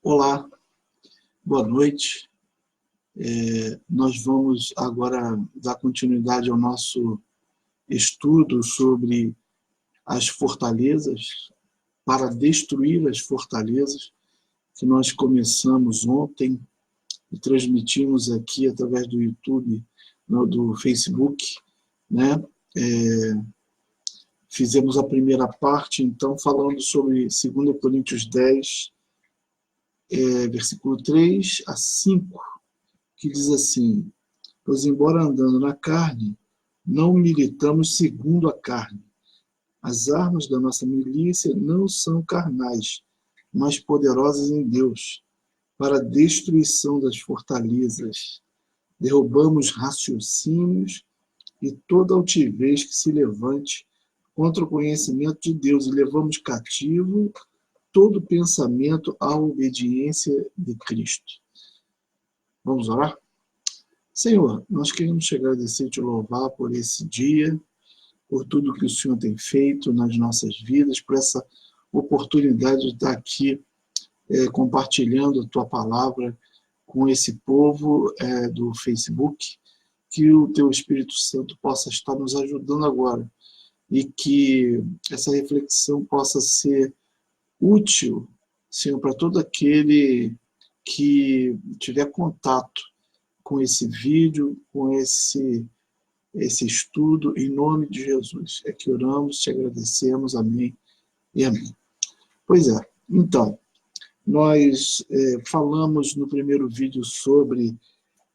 Olá, boa noite. Nós vamos agora dar continuidade ao nosso estudo sobre as fortalezas, para destruir as fortalezas, que nós começamos ontem e transmitimos aqui através do YouTube, do Facebook, né? Fizemos a primeira parte, então, falando sobre 2 Coríntios 10, versículo 3 a 5, que diz assim: pois embora andando na carne, não militamos segundo a carne. As armas da nossa milícia não são carnais, mas poderosas em Deus, para a destruição das fortalezas. Derrubamos raciocínios e toda altivez que se levante contra o conhecimento de Deus, e levamos cativo todo pensamento à obediência de Cristo. Vamos orar? Senhor, nós queremos te agradecer e te louvar por esse dia, por tudo que o Senhor tem feito nas nossas vidas, por essa oportunidade de estar aqui compartilhando a tua palavra com esse povo do Facebook, que o teu Espírito Santo possa estar nos ajudando agora e que essa reflexão possa ser útil, Senhor, para todo aquele que tiver contato com esse vídeo, com esse estudo, em nome de Jesus. É que oramos, te agradecemos, amém e amém. Pois é, então, nós falamos no primeiro vídeo sobre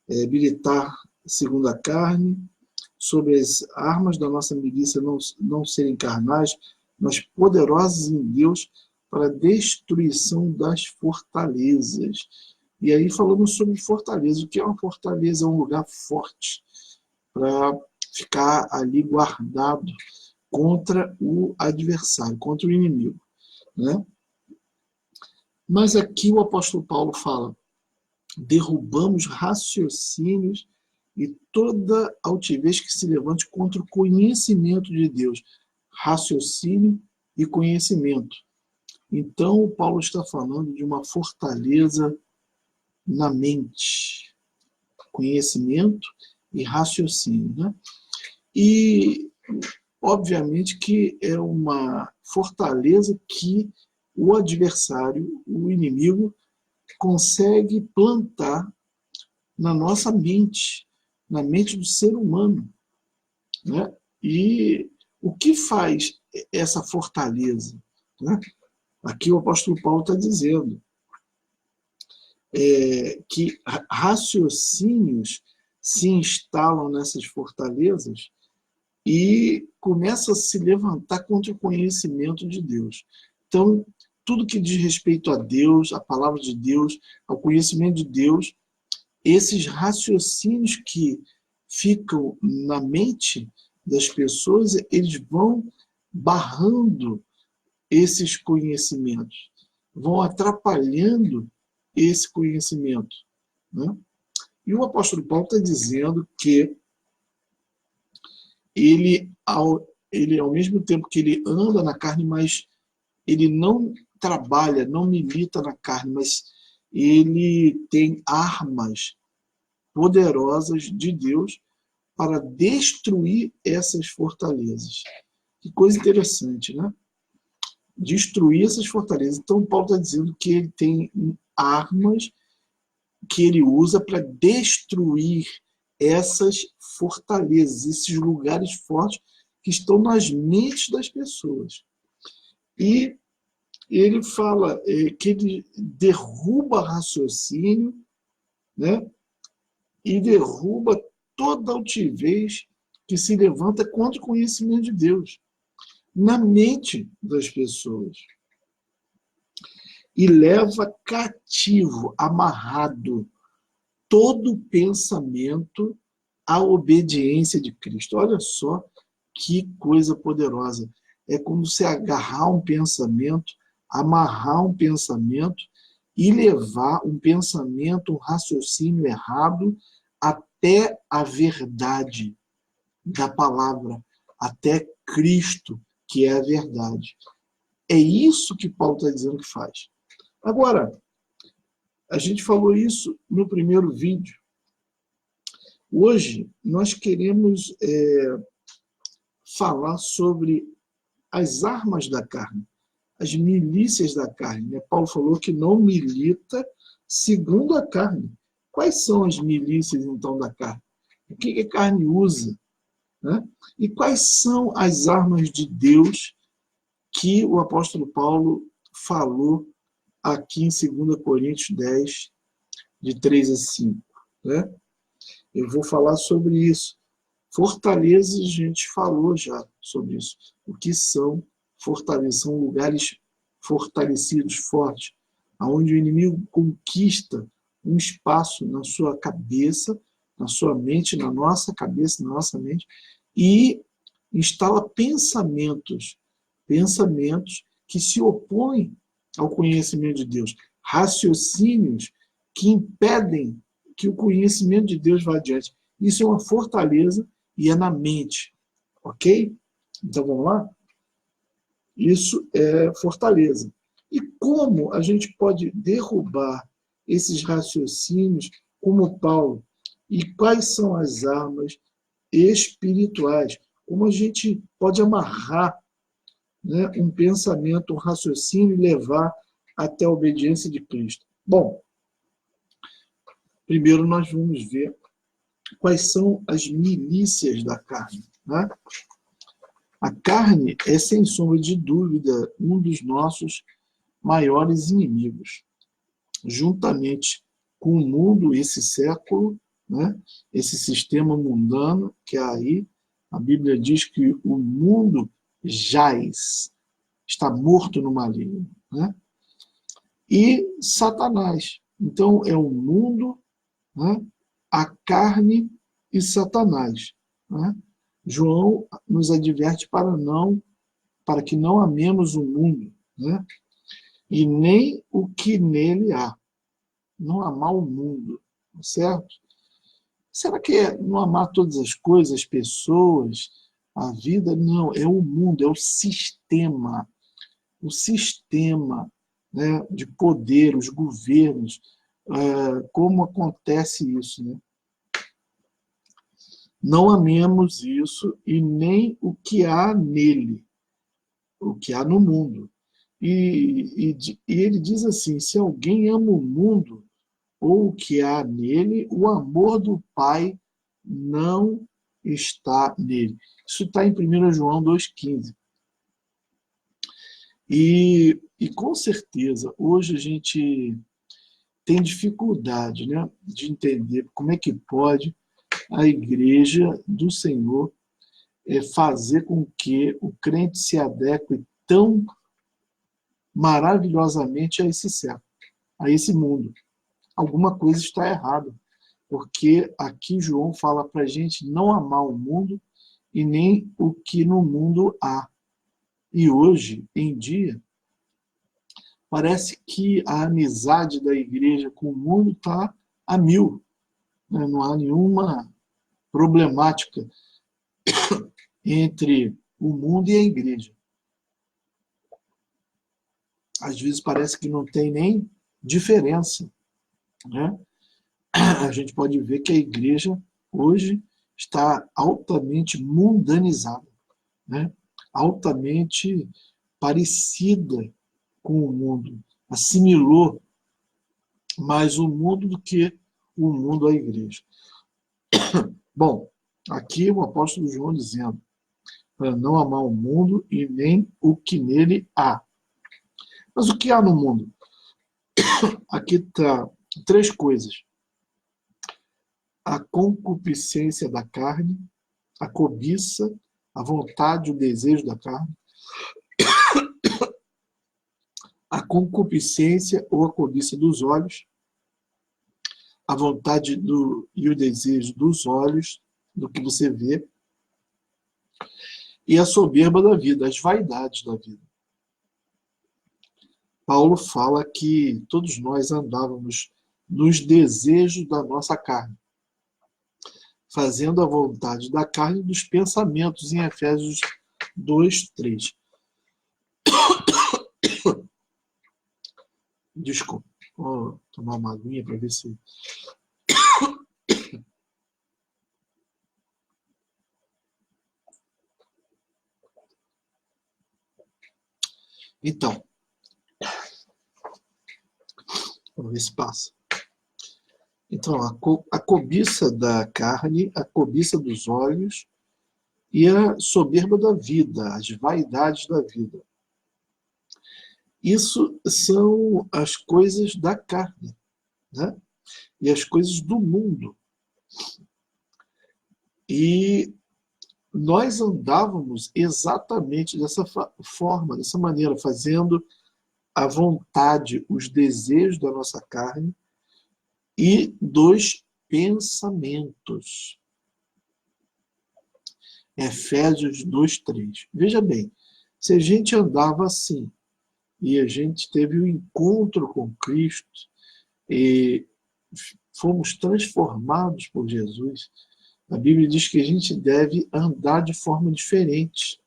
militar segundo a carne, sobre as armas da nossa milícia não serem carnais, mas poderosas em Deus para a destruição das fortalezas. E aí falamos sobre fortaleza. O que é uma fortaleza? É um lugar forte para ficar ali guardado contra o adversário, contra o inimigo, né? Mas aqui o apóstolo Paulo fala: derrubamos raciocínios e toda altivez que se levante contra o conhecimento de Deus. Raciocínio e conhecimento. Então, o Paulo está falando de uma fortaleza na mente, conhecimento e raciocínio, né? E, obviamente, que é uma fortaleza que o adversário, o inimigo, consegue plantar na nossa mente, na mente do ser humano, né? E o que faz essa fortaleza, né? Aqui o apóstolo Paulo está dizendo que raciocínios se instalam nessas fortalezas e começam a se levantar contra o conhecimento de Deus. Então, tudo que diz respeito a Deus, a palavra de Deus, ao conhecimento de Deus, esses raciocínios que ficam na mente das pessoas, eles vão barrando esses conhecimentos, vão atrapalhando esse conhecimento, né? E o apóstolo Paulo está dizendo que ele, ao mesmo tempo que ele anda na carne, mas ele não trabalha, não milita na carne, mas ele tem armas poderosas de Deus para destruir essas fortalezas. Que coisa interessante, né? Destruir essas fortalezas. Então, Paulo está dizendo que ele tem armas que ele usa para destruir essas fortalezas, esses lugares fortes que estão nas mentes das pessoas. E ele fala que ele derruba raciocínio, né? E derruba toda altivez que se levanta contra o conhecimento de Deus na mente das pessoas. E leva cativo, amarrado, todo pensamento à obediência de Cristo. Olha só que coisa poderosa. É como se agarrar um pensamento, amarrar um pensamento e levar um pensamento, um raciocínio errado até a verdade da palavra, até Cristo, que é a verdade. É isso que Paulo está dizendo que faz. Agora, A gente falou isso no primeiro vídeo. Hoje, nós queremos falar sobre as armas da carne, as milícias da carne, né? Paulo falou que não milita segundo a carne. Quais são as milícias, então, da carne? O que a carne usa? Né? E quais são as armas de Deus que o apóstolo Paulo falou aqui em 2 Coríntios 10, de 3 a 5? Né? Eu vou falar sobre isso. Fortalezas, a gente falou já sobre isso. O que são fortalezas? São lugares fortalecidos, fortes, onde o inimigo conquista um espaço na sua cabeça, na sua mente, na nossa cabeça, na nossa mente, e instala pensamentos que se opõem ao conhecimento de Deus, raciocínios que impedem que o conhecimento de Deus vá adiante. Isso é uma fortaleza e é na mente, ok? Então vamos lá? Isso é fortaleza. E como a gente pode derrubar esses raciocínios, como Paulo? E quais são as armas espirituais? Como a gente pode amarrar, né, um pensamento, um raciocínio e levar até a obediência de Cristo? Bom, primeiro nós vamos ver quais são as milícias da carne. Né? A carne é, sem sombra de dúvida, um dos nossos maiores inimigos. Juntamente com o mundo, esse século, né? Esse sistema mundano que é aí, a Bíblia diz que o mundo jaz, está morto no maligno. Né? E Satanás. Então, é o mundo, né? A carne e Satanás. Né? João nos adverte para que não amemos o mundo, né? E nem o que nele há. Não amar o mundo, certo? Será que é não amar todas as coisas, as pessoas, a vida? Não, é o mundo, é o sistema, né, de poder, os governos, como acontece isso, né? Não amemos isso e nem o que há nele, o que há no mundo. E ele diz assim, se alguém ama o mundo ou o que há nele, o amor do Pai não está nele. Isso está em 1 João 2,15. E com certeza, hoje a gente tem dificuldade, né, de entender como é que pode a igreja do Senhor fazer com que o crente se adeque tão maravilhosamente a esse século, a esse mundo. Alguma coisa está errada, porque aqui João fala para a gente não amar o mundo e nem o que no mundo há. E hoje em dia, parece que a amizade da igreja com o mundo está a mil. Né? Não há nenhuma problemática entre o mundo e a igreja. Às vezes parece que não tem nem diferença. Né? A gente pode ver que a igreja hoje está altamente mundanizada, né? Altamente parecida com o mundo, assimilou mais o mundo do que o mundo à igreja. Bom, aqui o apóstolo João dizendo para não amar o mundo e nem o que nele há. Mas o que há no mundo? Aqui está 3 coisas. A concupiscência da carne, a cobiça, a vontade, o desejo da carne, a concupiscência ou a cobiça dos olhos, a vontade e o desejo dos olhos, do que você vê, e a soberba da vida, as vaidades da vida. Paulo fala que todos nós andávamos nos desejos da nossa carne, fazendo a vontade da carne e dos pensamentos, em Efésios 2:3. Desculpa. Vou tomar uma aguinha para ver se... Então, vamos ver se passa. Então, a cobiça da carne, a cobiça dos olhos e a soberba da vida, as vaidades da vida. Isso são as coisas da carne, né? E as coisas do mundo. E nós andávamos exatamente dessa forma, dessa maneira, fazendo a vontade, os desejos da nossa carne e dos pensamentos. Efésios 2:3. Veja bem, se a gente andava assim, e a gente teve um encontro com Cristo, e fomos transformados por Jesus, a Bíblia diz que a gente deve andar de forma diferente.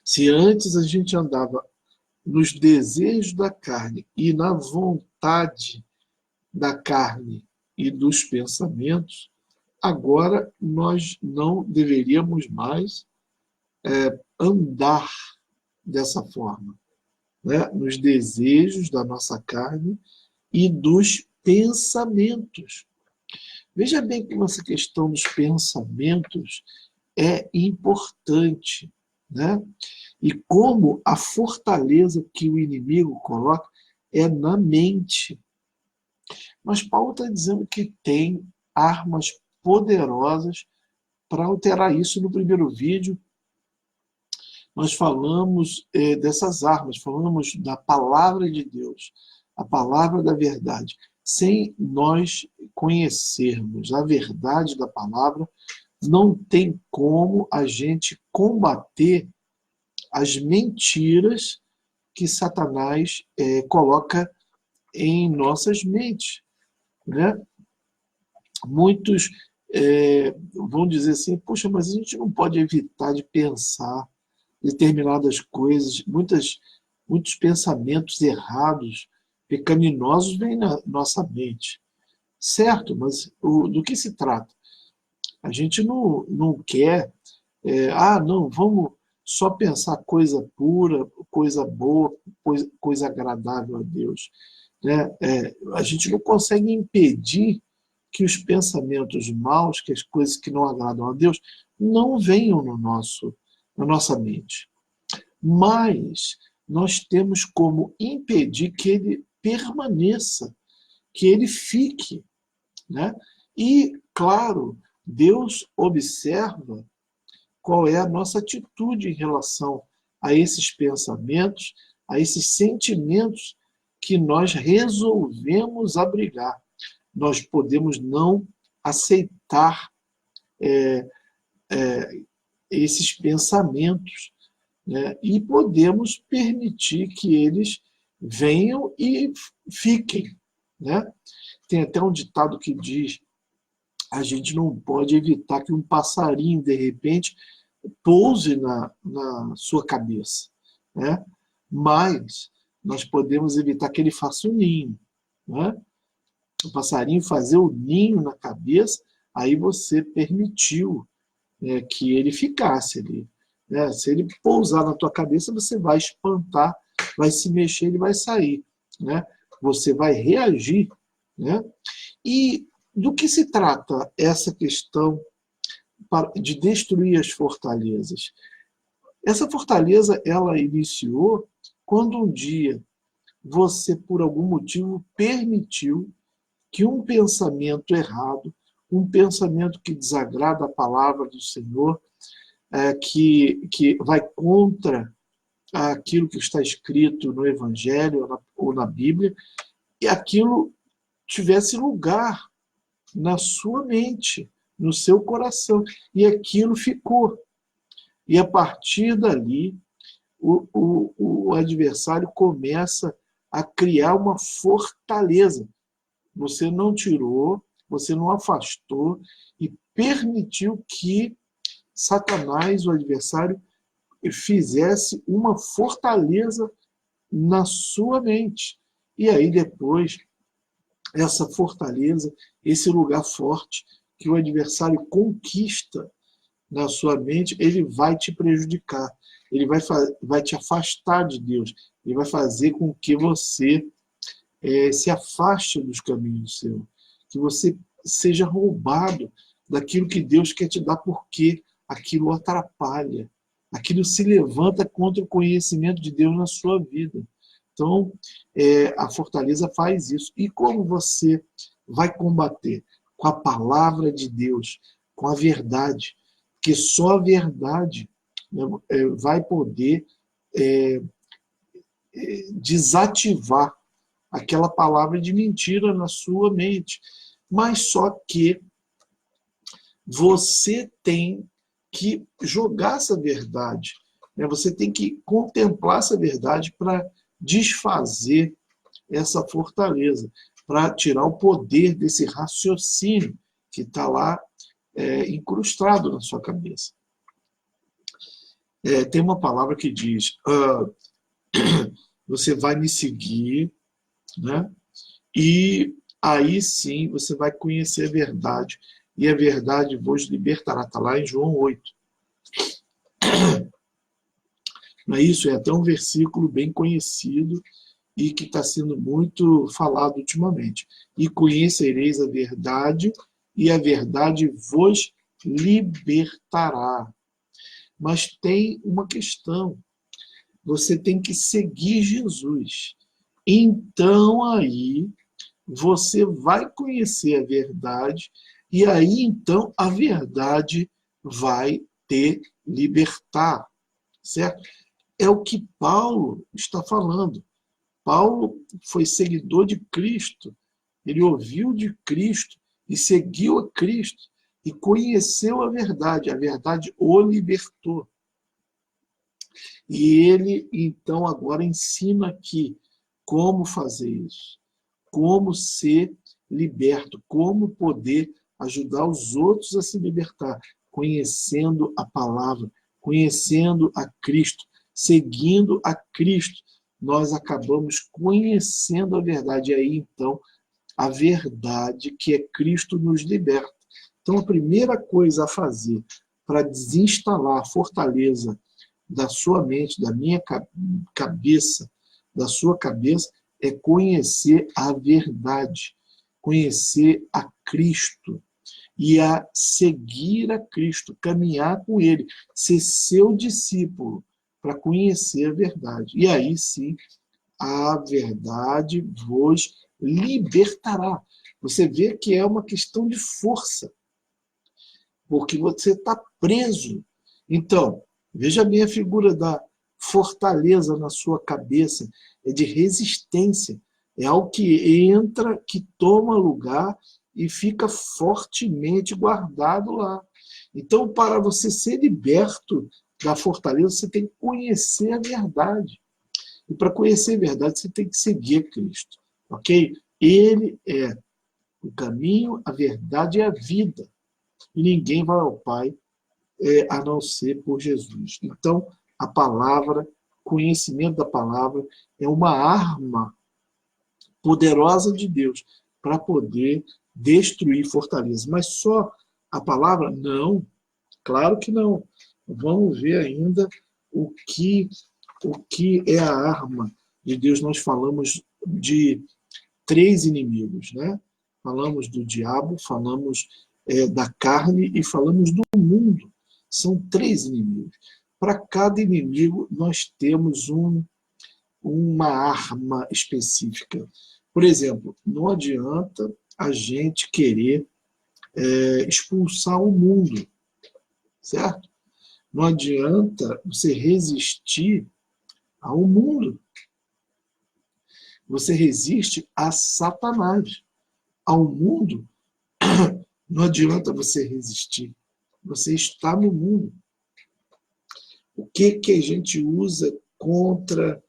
Se antes a gente andava nos desejos da carne e na vontade da carne e dos pensamentos, agora nós não deveríamos mais andar dessa forma, né? Nos desejos da nossa carne e dos pensamentos. Veja bem como essa questão dos pensamentos é importante, né? E como a fortaleza que o inimigo coloca é na mente. Mas Paulo está dizendo que tem armas poderosas para alterar isso. No primeiro vídeo, nós falamos dessas armas, falamos da palavra de Deus, a palavra da verdade. Sem nós conhecermos a verdade da palavra, não tem como a gente combater as mentiras que Satanás coloca em nossas mentes, né? Muitos vão dizer assim, puxa, mas a gente não pode evitar de pensar determinadas coisas, muitos pensamentos errados, pecaminosos vêm na nossa mente. Certo, mas do que se trata? A gente não quer, não, vamos só pensar coisa pura, coisa boa, coisa agradável a Deus. Né? A gente não consegue impedir que os pensamentos maus, que as coisas que não agradam a Deus, não venham na nossa mente. Mas nós temos como impedir que ele permaneça, que ele fique. Né? E, claro, Deus observa qual é a nossa atitude em relação a esses pensamentos, a esses sentimentos que nós resolvemos abrigar. Nós podemos não aceitar esses pensamentos, né? E podemos permitir que eles venham e fiquem. Né? Tem até um ditado que diz: a gente não pode evitar que um passarinho, de repente, pouse na sua cabeça. Né? Mas nós podemos evitar que ele faça um ninho. Né? O passarinho fazer o ninho na cabeça, aí você permitiu que ele ficasse ali. Né? Se ele pousar na tua cabeça, você vai espantar, vai se mexer, ele vai sair. Né? Você vai reagir. Né? E do que se trata essa questão de destruir as fortalezas? Essa fortaleza, ela iniciou quando um dia você, por algum motivo, permitiu que um pensamento errado, um pensamento que desagrada a palavra do Senhor, que vai contra aquilo que está escrito no Evangelho ou na Bíblia, e aquilo tivesse lugar na sua mente, no seu coração, e aquilo ficou. E a partir dali, o adversário começa a criar uma fortaleza. Você não tirou, você não afastou e permitiu que Satanás, o adversário, fizesse uma fortaleza na sua mente. E aí depois, essa fortaleza, esse lugar forte que o adversário conquista na sua mente, ele vai te prejudicar, ele vai te afastar de Deus, ele vai fazer com que você se afaste dos caminhos do Senhor, que você seja roubado daquilo que Deus quer te dar, porque aquilo atrapalha, aquilo se levanta contra o conhecimento de Deus na sua vida. Então, a fortaleza faz isso. E como você vai combater? Com a palavra de Deus, com a verdade, que só a verdade, né, vai poder desativar aquela palavra de mentira na sua mente. Mas só que você tem que jogar essa verdade, né? Você tem que contemplar essa verdade para desfazer essa fortaleza, para tirar o poder desse raciocínio que está lá incrustado na sua cabeça. Tem uma palavra que diz, você vai me seguir, né? E aí sim você vai conhecer a verdade, e a verdade vos libertará. Está lá em João 8. Não é isso? É até um versículo bem conhecido e que está sendo muito falado ultimamente. E conhecereis a verdade, e a verdade vos libertará. Mas tem uma questão. Você tem que seguir Jesus. Então aí você vai conhecer a verdade, e aí então a verdade vai te libertar, certo? É o que Paulo está falando. Paulo foi seguidor de Cristo, ele ouviu de Cristo e seguiu a Cristo e conheceu a verdade o libertou. E ele então agora ensina aqui como fazer isso, como ser liberto, como poder ajudar os outros a se libertar, conhecendo a palavra, conhecendo a Cristo, seguindo a Cristo. Nós acabamos conhecendo a verdade, e aí então a verdade que é Cristo nos liberta. Então a primeira coisa a fazer para desinstalar a fortaleza da sua mente, da minha cabeça, da sua cabeça, é conhecer a verdade, conhecer a Cristo e a seguir a Cristo, caminhar com Ele, ser seu discípulo para conhecer a verdade. E aí sim, a verdade vos libertará. Você vê que é uma questão de força, porque você está preso. Então, veja bem a figura da fortaleza na sua cabeça, é de resistência, é algo que entra, que toma lugar e fica fortemente guardado lá. Então, para você ser liberto da fortaleza, você tem que conhecer a verdade. E para conhecer a verdade, você tem que seguir Cristo, ok? Ele é o caminho, a verdade e a vida. E ninguém vai ao Pai a não ser por Jesus. Então, a palavra, conhecimento da palavra, é uma arma poderosa de Deus para poder destruir fortalezas. Mas só a palavra? Não, claro que não. Vamos ver ainda o que é a arma de Deus. Nós falamos de 3 inimigos, né? Falamos do diabo, falamos da carne e falamos do mundo. São 3 inimigos. Para cada inimigo, nós temos uma arma específica. Por exemplo, não adianta a gente querer expulsar o mundo, certo? Não adianta você resistir ao mundo. Você resiste a Satanás. Ao mundo, não adianta você resistir. Você está no mundo. O que a gente usa contra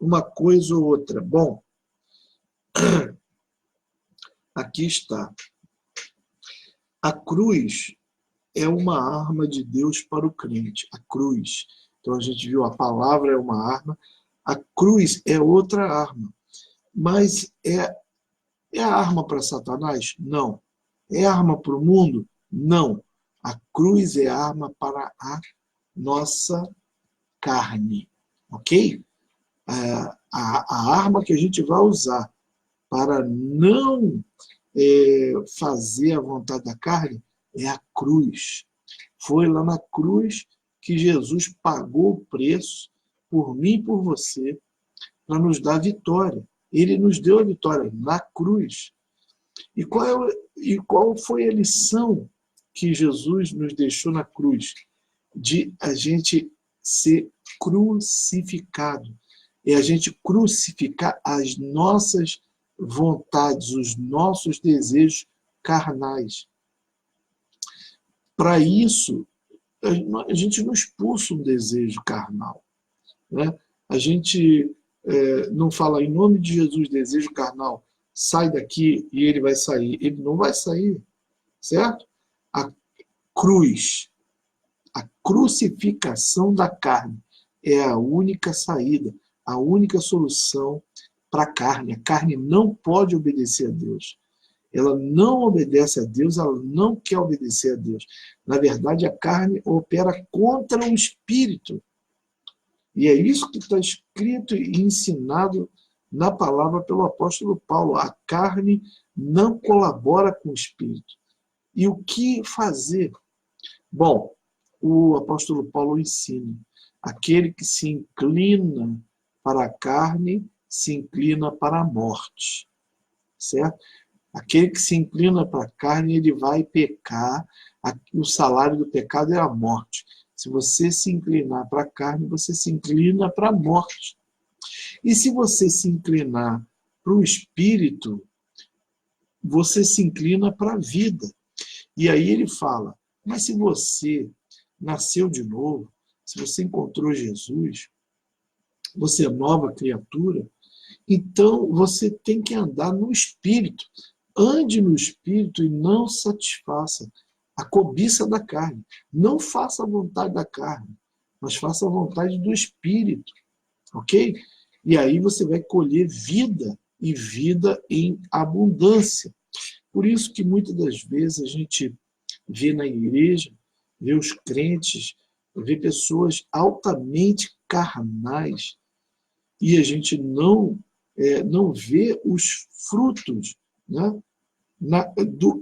uma coisa ou outra? Bom, aqui está. A cruz é uma arma de Deus para o crente. A cruz. Então a gente viu, a palavra é uma arma. A cruz é outra arma. Mas é arma para Satanás? Não. É arma para o mundo? Não. A cruz é arma para a nossa carne. Ok? A arma que a gente vai usar para não fazer a vontade da carne é a cruz. Foi lá na cruz que Jesus pagou o preço por mim e por você para nos dar a vitória. Ele nos deu a vitória na cruz. E qual foi a lição que Jesus nos deixou na cruz? De a gente ser crucificado. É a gente crucificar as nossas vontades, os nossos desejos carnais. Para isso, a gente não expulsa um desejo carnal. Né? A gente não fala em nome de Jesus, desejo carnal, sai daqui e ele vai sair. Ele não vai sair, certo? A cruz, a crucificação da carne é a única saída, a única solução para a carne. A carne não pode obedecer a Deus. Ela não obedece a Deus, ela não quer obedecer a Deus. Na verdade, a carne opera contra o espírito. E é isso que está escrito e ensinado na palavra pelo apóstolo Paulo. A carne não colabora com o espírito. E o que fazer? Bom, o apóstolo Paulo ensina: aquele que se inclina para a carne, se inclina para a morte. Certo? Aquele que se inclina para a carne, ele vai pecar. O salário do pecado é a morte. Se você se inclinar para a carne, você se inclina para a morte. E se você se inclinar para o espírito, você se inclina para a vida. E aí ele fala: mas se você nasceu de novo, se você encontrou Jesus, você é nova criatura, então você tem que andar no espírito. Ande no espírito e não satisfaça a cobiça da carne. Não faça a vontade da carne, mas faça a vontade do espírito. Ok? E aí você vai colher vida, e vida em abundância. Por isso que muitas das vezes a gente vê na igreja, vê os crentes, vê pessoas altamente carnais, e a gente não vê os frutos, né?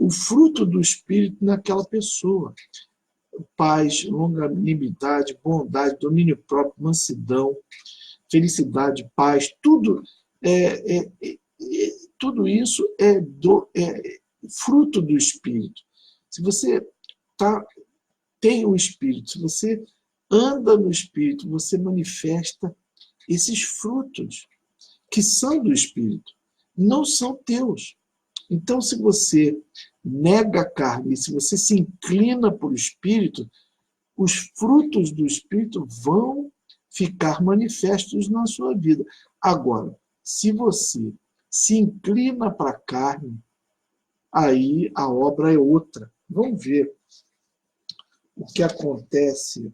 O fruto do Espírito naquela pessoa. Paz, longanimidade, bondade, domínio próprio, mansidão, felicidade, paz, tudo, tudo isso é fruto do Espírito. Se você tem o Espírito, se você anda no Espírito, você manifesta esses frutos que são do Espírito, não são teus. Então, se você nega a carne, se você se inclina para o Espírito, os frutos do Espírito vão ficar manifestos na sua vida. Agora, se você se inclina para a carne, aí a obra é outra. Vamos ver o que acontece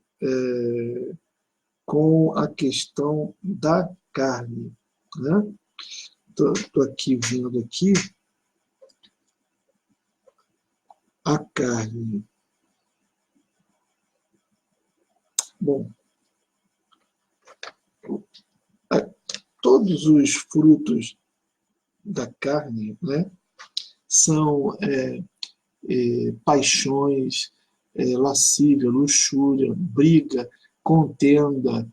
com a questão da carne. Né? Estou aqui vendo aqui a carne. Bom, todos os frutos da carne, né, são paixões, lascívia, luxúria, briga, contenda.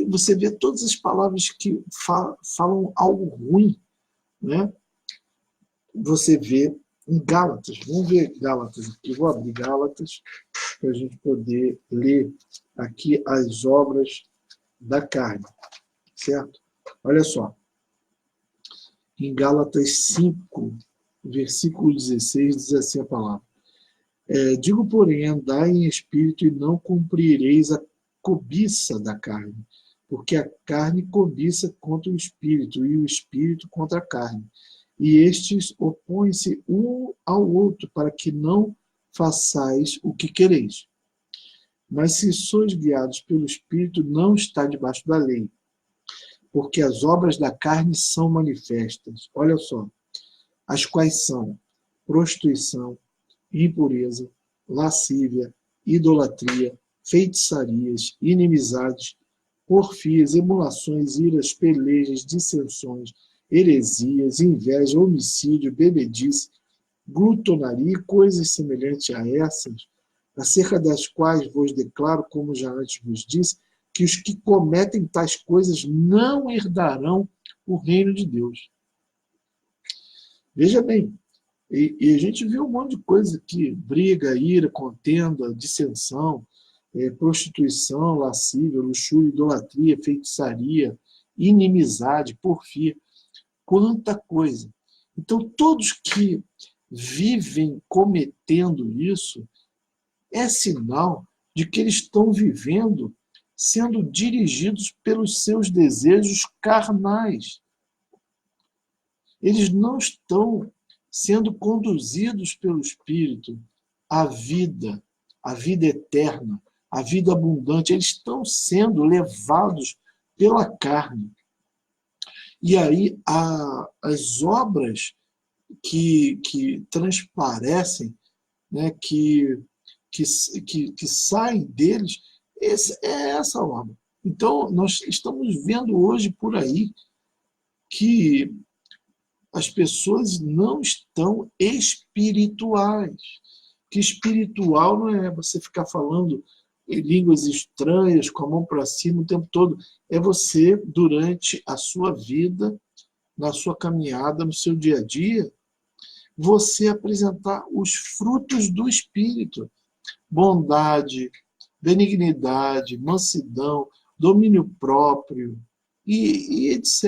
Você vê todas as palavras que falam algo ruim, né? Você vê em Gálatas. Vamos ver Gálatas aqui. Vou abrir Gálatas para a gente poder ler aqui as obras da carne. Certo? Olha só. Em Gálatas 5, versículo 16, diz assim a palavra: digo, porém, andai em espírito e não cumprireis a cobiça da carne, porque a carne cobiça contra o espírito, e o espírito contra a carne. E estes opõem-se um ao outro, para que não façais o que quereis. Mas se sois guiados pelo Espírito, não está debaixo da lei. porque as obras da carne são manifestas. Olha só, as quais são prostituição, impureza, lascívia, idolatria, feitiçarias, inimizades, porfias, emulações, iras, pelejas, dissensões, heresias, inveja, homicídio, bebedice, glutonaria e coisas semelhantes a essas, acerca das quais vos declaro, como já antes vos disse, que os que cometem tais coisas não herdarão o reino de Deus. Veja bem, e a gente viu um monte de coisa aqui, briga, ira, contenda, dissensão, prostituição, lascívia, luxúria, idolatria, feitiçaria, inimizade, porfia, quanta coisa. Então, todos que vivem cometendo isso, é sinal de que eles estão vivendo sendo dirigidos pelos seus desejos carnais. Eles não estão sendo conduzidos pelo Espírito à vida eterna, à vida abundante. Eles estão sendo levados pela carne. E aí as obras que transparecem, né, que saem deles, é essa obra. Então, nós estamos vendo hoje por aí que as pessoas não estão espirituais. Que espiritual não é você ficar falando em línguas estranhas, com a mão para cima o tempo todo. É você, durante a sua vida, na sua caminhada, no seu dia a dia, você apresentar os frutos do Espírito. Bondade, benignidade, mansidão, domínio próprio e etc.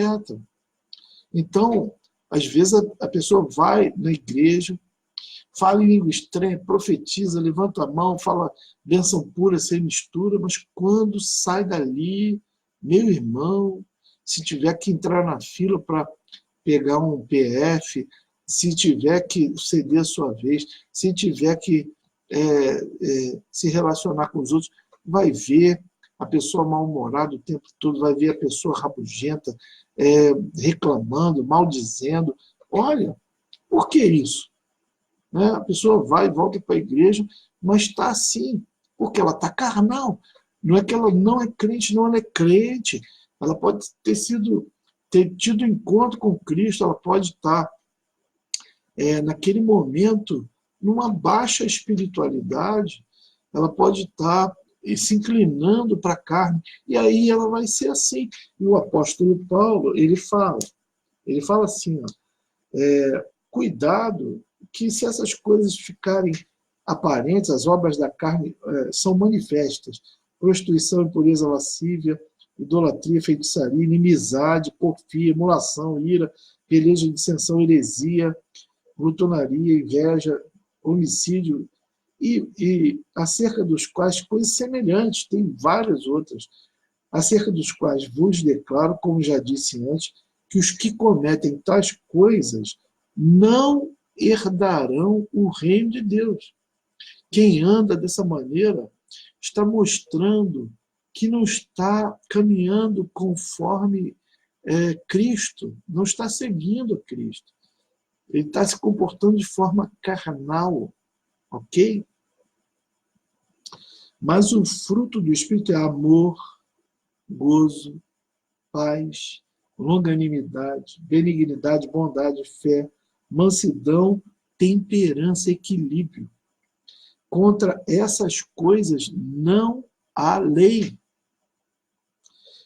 Então, às vezes a pessoa vai na igreja, fala em língua estranha, profetiza, levanta a mão, fala bênção pura, sem mistura, mas quando sai dali, meu irmão, se tiver que entrar na fila para pegar um PF, se tiver que ceder a sua vez, se tiver que se relacionar com os outros, vai ver a pessoa mal-humorada o tempo todo, vai ver a pessoa rabugenta, reclamando, maldizendo. Olha, por que isso? Né? A pessoa vai e volta para a igreja, mas está assim, porque ela está carnal. Não é que ela não é crente, não, ela é crente. Ela pode ter tido encontro com Cristo, ela pode estar, naquele momento, numa baixa espiritualidade, ela pode estar se inclinando para a carne, e aí ela vai ser assim. E o apóstolo Paulo, ele fala assim, cuidado, que se essas coisas ficarem aparentes, as obras da carne são manifestas, prostituição, impureza, lascívia, idolatria, feitiçaria, inimizade, porfia, emulação, ira, peleja, dissensão, heresia, glutonaria, inveja, homicídio, e acerca dos quais coisas semelhantes, tem várias outras, acerca dos quais vos declaro, como já disse antes, que os que cometem tais coisas não herdarão o reino de Deus. Quem anda dessa maneira está mostrando que não está caminhando conforme Cristo, não está seguindo a Cristo. Ele está se comportando de forma carnal, ok? Mas o fruto do Espírito é amor, gozo, paz, longanimidade, benignidade, bondade, fé, mansidão, temperança, equilíbrio. Contra essas coisas não há lei.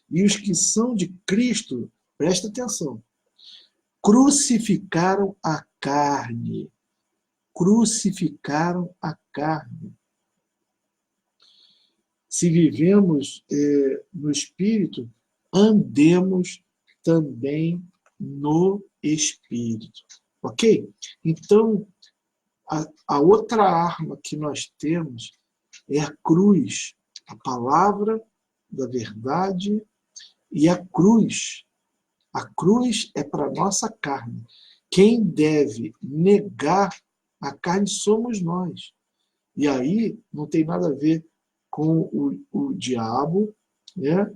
E os que são de Cristo, presta atenção, crucificaram a carne. Crucificaram a carne. Se vivemos no Espírito, andemos também no Espírito. Ok? Então, a outra arma que nós temos é a cruz, a palavra da verdade e a cruz. A cruz é para a nossa carne. Quem deve negar a carne somos nós. E aí não tem nada a ver com o diabo, né?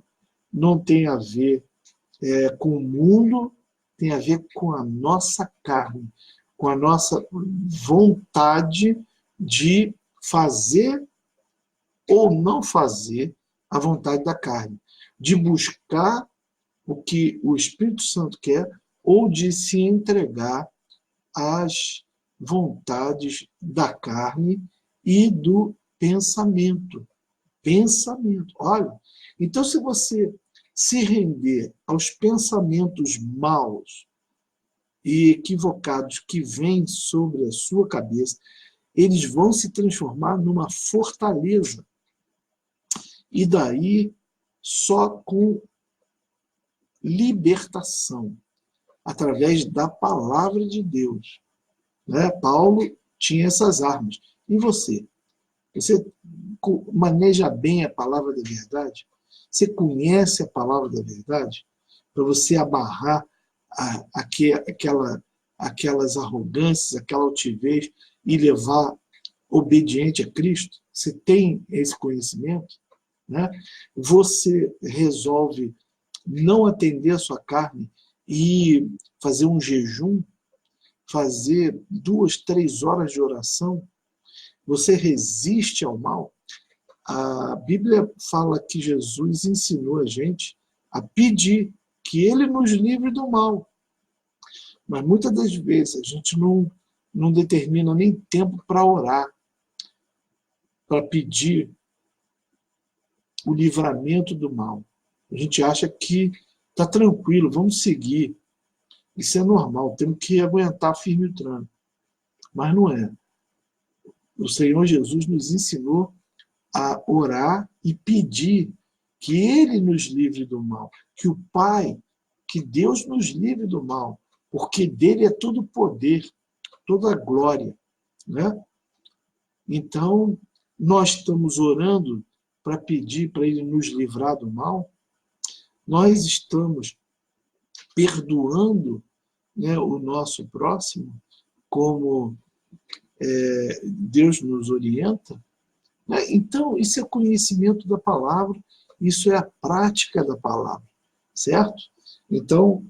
Não tem a ver com o mundo, tem a ver com a nossa carne, com a nossa vontade de fazer ou não fazer a vontade da carne, de buscar o que o Espírito Santo quer ou de se entregar às vontades da carne e do pensamento. Pensamento. Olha, então se você se render aos pensamentos maus e equivocados que vêm sobre a sua cabeça, eles vão se transformar numa fortaleza. E daí, só com libertação, através da palavra de Deus. Né? Paulo tinha essas armas. E você? Você maneja bem a palavra da verdade? Você conhece a palavra da verdade? Para você abarrar aquelas arrogâncias, aquela altivez e levar obediente a Cristo? Você tem esse conhecimento? Né? Você resolve não atender a sua carne e fazer um jejum, fazer 2, 3 horas de oração? Você resiste ao mal? A Bíblia fala que Jesus ensinou a gente a pedir que Ele nos livre do mal. Mas muitas das vezes a gente não determina nem tempo para orar, para pedir o livramento do mal. A gente acha que está tranquilo, vamos seguir. Isso é normal, temos que aguentar firme o tranco. Mas não é. O Senhor Jesus nos ensinou a orar e pedir que Ele nos livre do mal, que o Pai, que Deus nos livre do mal, porque dele é todo o poder, toda a glória. Né? Então, nós estamos orando para pedir para Ele nos livrar do mal, nós estamos perdoando, né, o nosso próximo, como Deus nos orienta. Né? Então, isso é conhecimento da palavra, isso é a prática da palavra, certo? Então,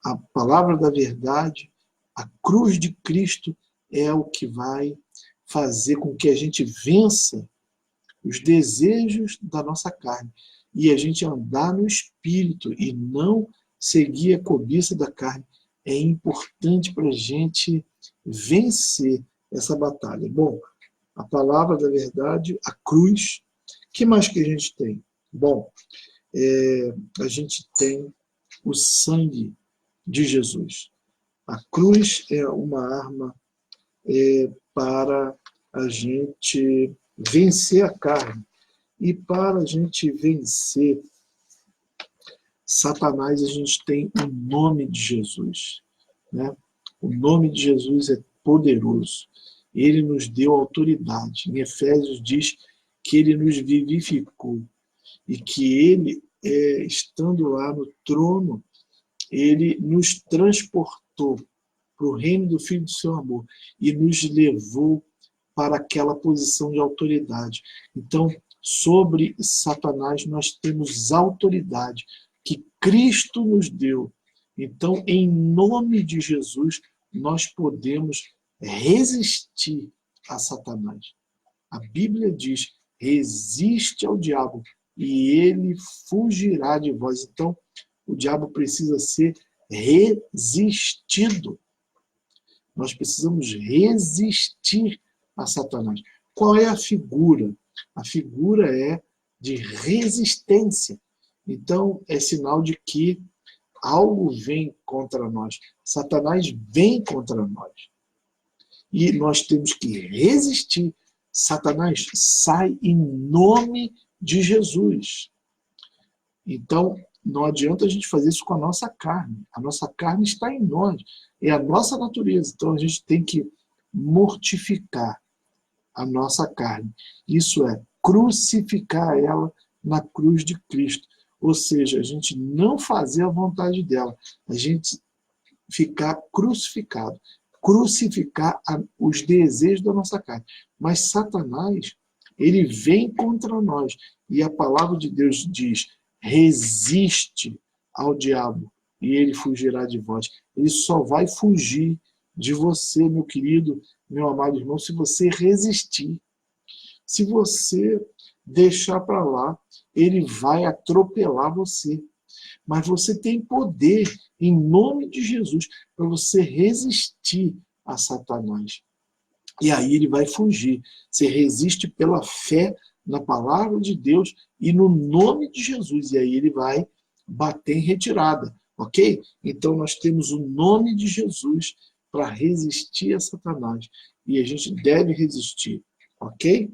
a palavra da verdade, a cruz de Cristo é o que vai fazer com que a gente vença os desejos da nossa carne e a gente andar no Espírito e não seguir a cobiça da carne. É importante para a gente vencer essa batalha. Bom, a palavra da verdade, a cruz. O que mais que a gente tem? Bom, a gente tem o sangue de Jesus. A cruz é uma arma para a gente vencer a carne e para a gente vencer Satanás, a gente tem o nome de Jesus. Né? O nome de Jesus é poderoso. Ele nos deu autoridade. Em Efésios diz que ele nos vivificou e que ele, estando lá no trono, ele nos transportou para o reino do Filho do seu amor e nos levou para aquela posição de autoridade. Então, sobre Satanás, nós temos autoridade que Cristo nos deu. Então, em nome de Jesus, nós podemos resistir a Satanás. A Bíblia diz, resiste ao diabo e ele fugirá de vós. Então, o diabo precisa ser resistido. Nós precisamos resistir a Satanás. Qual é a figura? A figura é de resistência. Então, é sinal de que algo vem contra nós. Satanás vem contra nós. E nós temos que resistir. Satanás sai em nome de Jesus. Então, não adianta a gente fazer isso com a nossa carne. A nossa carne está em nós. É a nossa natureza. Então, a gente tem que mortificar a nossa carne. Isso é crucificar ela na cruz de Cristo. Ou seja, a gente não fazer a vontade dela. A gente ficar crucificado. Crucificar os desejos da nossa carne. Mas Satanás, ele vem contra nós. E a palavra de Deus diz, resiste ao diabo e ele fugirá de vós. Ele só vai fugir de você, meu querido, meu amado irmão, se você resistir. Se você deixar para lá, ele vai atropelar você. Mas você tem poder, em nome de Jesus, para você resistir a Satanás. E aí ele vai fugir. Você resiste pela fé na palavra de Deus e no nome de Jesus. E aí ele vai bater em retirada, ok? Então nós temos o nome de Jesus para resistir a Satanás. E a gente deve resistir, ok?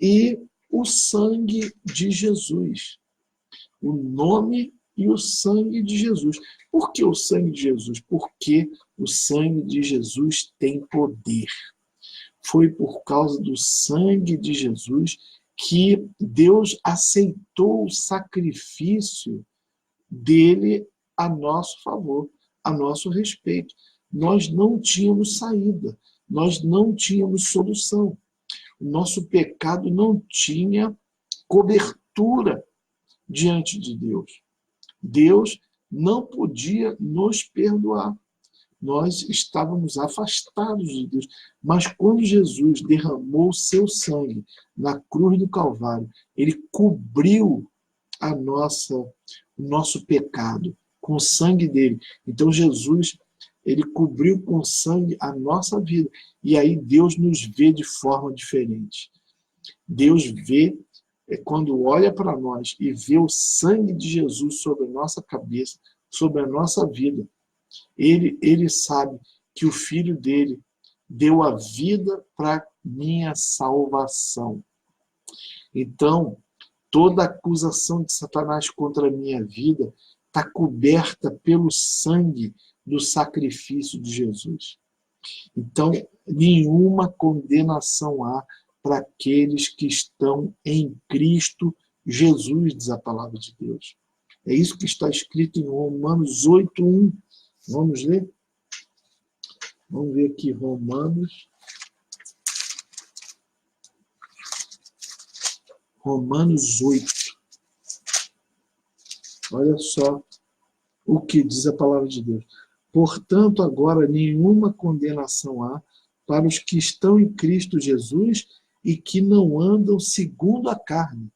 E o sangue de Jesus. O nome e o sangue de Jesus. Por que o sangue de Jesus? Porque o sangue de Jesus tem poder. Foi por causa do sangue de Jesus que Deus aceitou o sacrifício dele a nosso favor, a nosso respeito. Nós não tínhamos saída, nós não tínhamos solução. O nosso pecado não tinha cobertura diante de Deus. Deus não podia nos perdoar. Nós estávamos afastados de Deus. Mas quando Jesus derramou o seu sangue na cruz do Calvário, ele cobriu o nosso pecado com o sangue dele. Então Jesus, ele cobriu com sangue a nossa vida. E aí Deus nos vê de forma diferente. Deus vê, quando olha para nós e vê o sangue de Jesus sobre a nossa cabeça, sobre a nossa vida, ele sabe que o Filho dele deu a vida para minha salvação. Então, toda acusação de Satanás contra a minha vida está coberta pelo sangue do sacrifício de Jesus. Então, nenhuma condenação há para aqueles que estão em Cristo Jesus, diz a palavra de Deus. É isso que está escrito em Romanos 8:1. Vamos ler? Vamos ver aqui, Romanos 8. Olha só o que diz a palavra de Deus. Portanto, agora nenhuma condenação há para os que estão em Cristo Jesus e que não andam segundo a carne,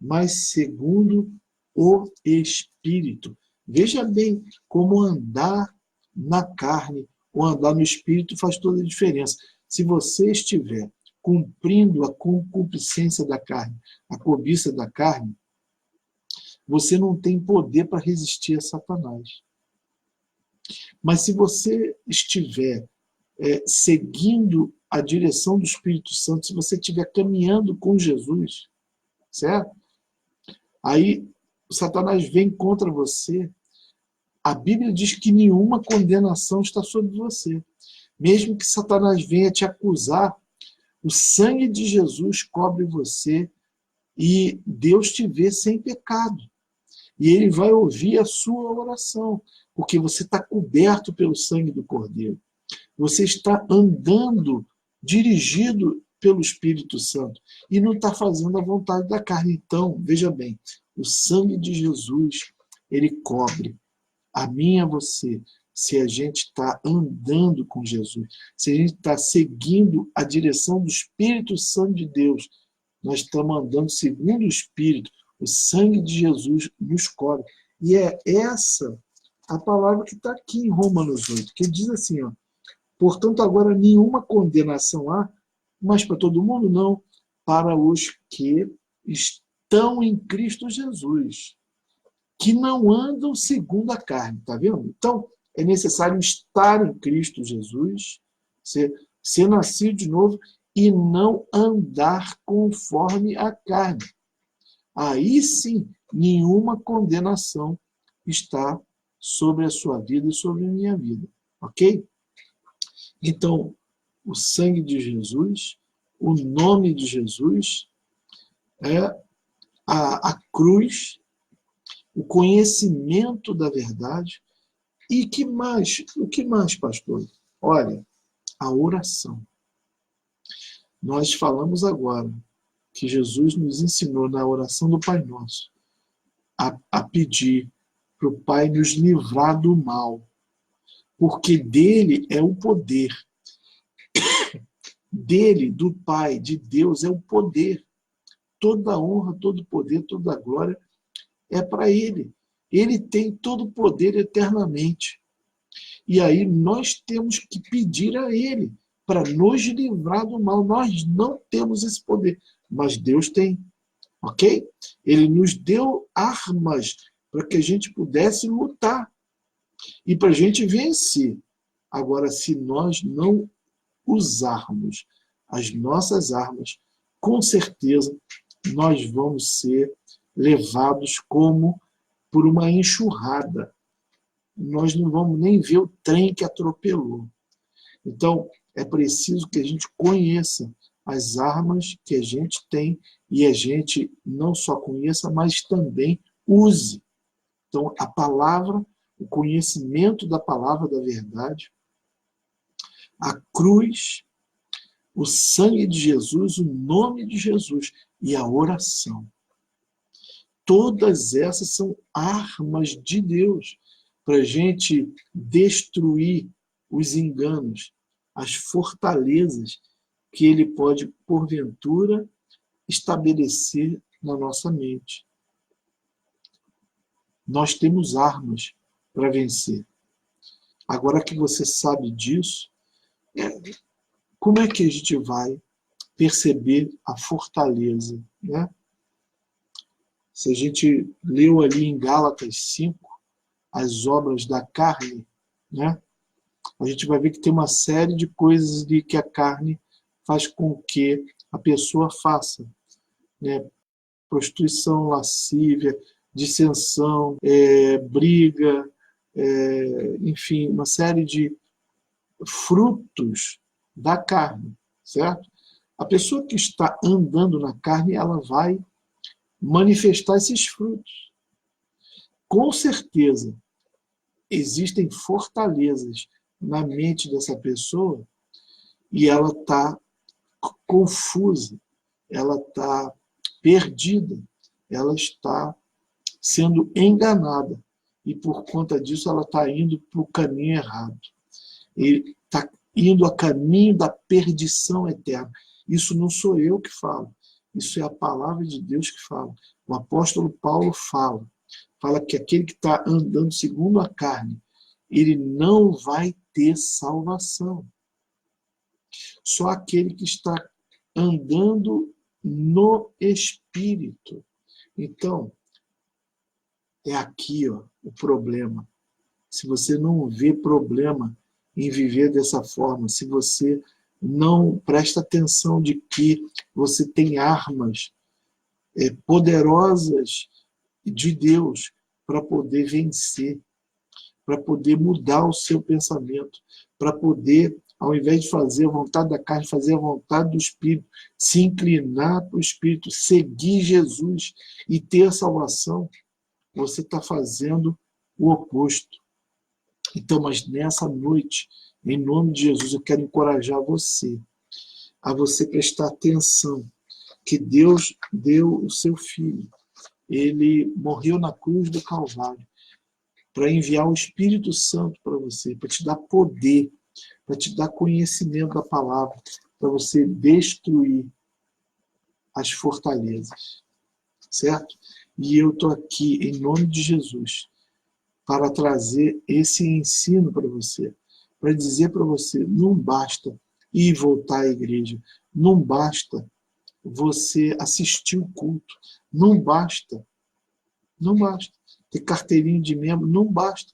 mas segundo o Espírito. Veja bem como andar na carne ou andar no Espírito faz toda a diferença. Se você estiver cumprindo a concupiscência da carne, a cobiça da carne, você não tem poder para resistir a Satanás. Mas se você estiver seguindo a direção do Espírito Santo, se você estiver caminhando com Jesus, certo? Aí o Satanás vem contra você. A Bíblia diz que nenhuma condenação está sobre você. Mesmo que Satanás venha te acusar, o sangue de Jesus cobre você e Deus te vê sem pecado. E ele vai ouvir a sua oração, porque você está coberto pelo sangue do Cordeiro. Você está andando, dirigido pelo Espírito Santo, e não está fazendo a vontade da carne. Então, veja bem, o sangue de Jesus, ele cobre a mim e a você, se a gente está andando com Jesus, se a gente está seguindo a direção do Espírito Santo de Deus, nós estamos andando segundo o Espírito, o sangue de Jesus nos cobre. E é essa a palavra que está aqui em Romanos 8, que diz assim, ó, portanto, agora nenhuma condenação há, mas para todo mundo não, para os que estão em Cristo Jesus, que não andam segundo a carne, tá vendo? Então, é necessário estar em Cristo Jesus, ser nascido de novo e não andar conforme a carne. Aí sim, nenhuma condenação está sobre a sua vida e sobre a minha vida, ok? Então, o sangue de Jesus, o nome de Jesus, a cruz, o conhecimento da verdade. E o que mais, pastor? Olha, a oração. Nós falamos agora que Jesus nos ensinou na oração do Pai Nosso a pedir para o Pai nos livrar do mal, porque dele é o poder. Dele, do Pai, de Deus, é o poder. Toda a honra, todo o poder, toda a glória é para ele. Ele tem todo o poder eternamente. E aí nós temos que pedir a ele para nos livrar do mal. Nós não temos esse poder, mas Deus tem. Ok? Ele nos deu armas para que a gente pudesse lutar e para a gente vencer. Agora, se nós não usarmos as nossas armas, com certeza nós vamos ser levados como por uma enxurrada. Nós não vamos nem ver o trem que atropelou. Então, é preciso que a gente conheça as armas que a gente tem e a gente não só conheça, mas também use. Então, a palavra, o conhecimento da palavra da verdade, a cruz, o sangue de Jesus, o nome de Jesus e a oração. Todas essas são armas de Deus para a gente destruir os enganos, as fortalezas que ele pode, porventura, estabelecer na nossa mente. Nós temos armas para vencer. Agora que você sabe disso, como é que a gente vai perceber a fortaleza, né? Se a gente leu ali em Gálatas 5, as obras da carne, né? A gente vai ver que tem uma série de coisas de que a carne faz com que a pessoa faça, né? Prostituição, lascívia, dissensão, briga, enfim, uma série de frutos da carne, certo? A pessoa que está andando na carne, ela vai manifestar esses frutos. Com certeza, existem fortalezas na mente dessa pessoa e ela está confusa, ela está perdida, ela está sendo enganada e por conta disso ela está indo para o caminho errado. Ele está indo a caminho da perdição eterna. Isso não sou eu que falo, isso é a palavra de Deus que fala. O apóstolo Paulo fala que aquele que está andando segundo a carne, ele não vai ter salvação. Só aquele que está andando no Espírito. Então, é aqui o problema. Se você não vê problema em viver dessa forma, se você não presta atenção de que você tem armas poderosas de Deus para poder vencer, para poder mudar o seu pensamento, para poder, ao invés de fazer a vontade da carne, fazer a vontade do Espírito, se inclinar para o Espírito, seguir Jesus e ter a salvação, você está fazendo o oposto. Então, mas nessa noite, em nome de Jesus, eu quero encorajar você, a você prestar atenção, que Deus deu o seu Filho. Ele morreu na cruz do Calvário para enviar o Espírito Santo para você, para te dar poder, para te dar conhecimento da palavra, para você destruir as fortalezas, certo? E eu estou aqui, em nome de Jesus, para trazer esse ensino para você, para dizer para você, não basta ir voltar à igreja, não basta você assistir o culto, não basta ter carteirinha de membro, não basta.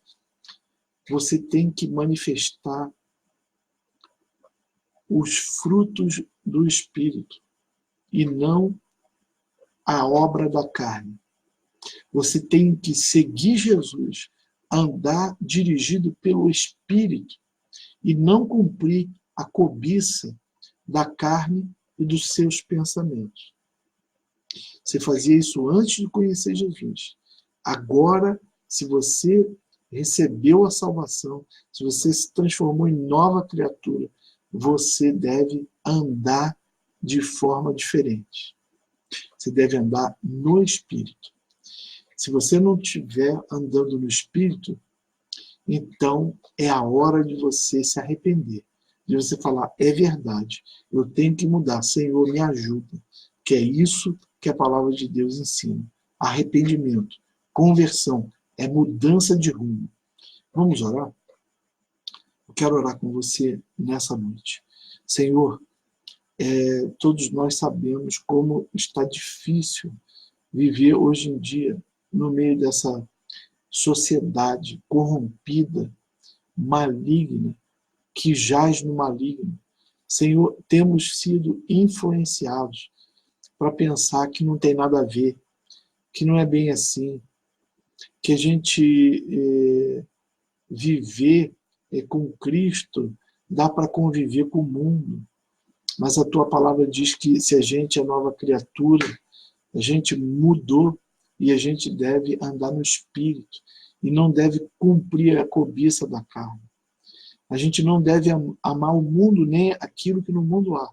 Você tem que manifestar os frutos do Espírito e não a obra da carne. Você tem que seguir Jesus, andar dirigido pelo Espírito e não cumprir a cobiça da carne e dos seus pensamentos. Você fazia isso antes de conhecer Jesus. Agora, se você recebeu a salvação, se você se transformou em nova criatura, você deve andar de forma diferente. Você deve andar no Espírito. Se você não estiver andando no Espírito, então é a hora de você se arrepender. De você falar, é verdade, eu tenho que mudar, Senhor, me ajuda. Que é isso que a palavra de Deus ensina. Arrependimento, conversão, é mudança de rumo. Vamos orar? Eu quero orar com você nessa noite. Senhor, todos nós sabemos como está difícil viver hoje em dia no meio dessa sociedade corrompida, maligna, que jaz no maligno. Senhor, temos sido influenciados para pensar que não tem nada a ver, que não é bem assim, que a gente viver com Cristo dá para conviver com o mundo. Mas a tua palavra diz que se a gente é nova criatura, a gente mudou e a gente deve andar no Espírito e não deve cumprir a cobiça da carne. A gente não deve amar o mundo nem aquilo que no mundo há.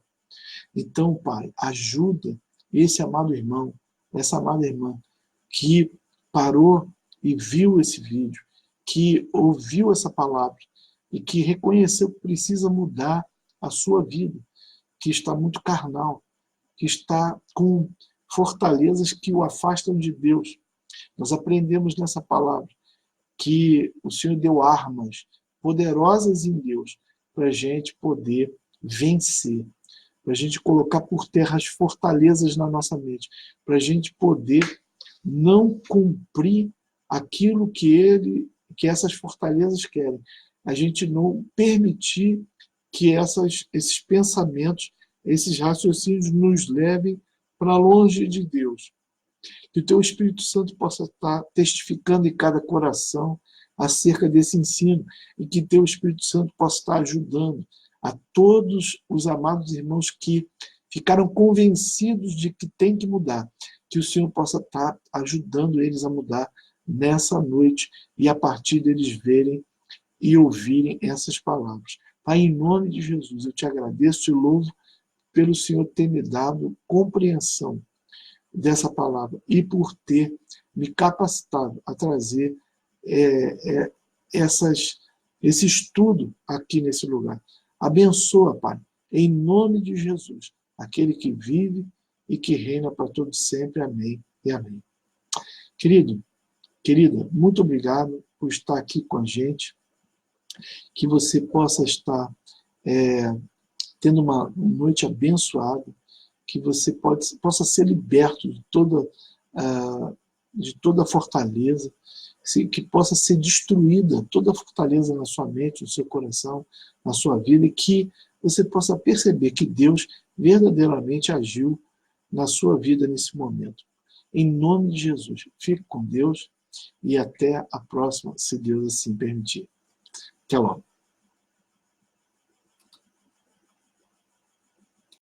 Então, Pai, ajuda esse amado irmão, essa amada irmã, que parou e viu esse vídeo, que ouviu essa palavra e que reconheceu que precisa mudar a sua vida, que está muito carnal, que está com fortalezas que o afastam de Deus. Nós aprendemos nessa palavra que o Senhor deu armas poderosas em Deus para a gente poder vencer, para a gente colocar por terra as fortalezas na nossa mente, para a gente poder não cumprir aquilo que essas fortalezas querem, a gente não permitir que esses pensamentos, esses raciocínios nos levem para longe de Deus. Que o teu Espírito Santo possa estar testificando em cada coração acerca desse ensino e que teu Espírito Santo possa estar ajudando a todos os amados irmãos que ficaram convencidos de que tem que mudar, que o Senhor possa estar ajudando eles a mudar nessa noite e a partir deles verem e ouvirem essas palavras. Pai, em nome de Jesus, eu te agradeço e louvo pelo Senhor ter me dado compreensão dessa palavra e por ter me capacitado a trazer esse estudo aqui nesse lugar. Abençoa, Pai, em nome de Jesus, aquele que vive e que reina para todos sempre. Amém e amém. Querido, querida, muito obrigado por estar aqui com a gente, que você possa estar tendo uma noite abençoada, que você possa ser liberto de toda fortaleza, que possa ser destruída toda fortaleza na sua mente, no seu coração, na sua vida, e que você possa perceber que Deus verdadeiramente agiu na sua vida nesse momento. Em nome de Jesus, fique com Deus e até a próxima, se Deus assim permitir. Até logo.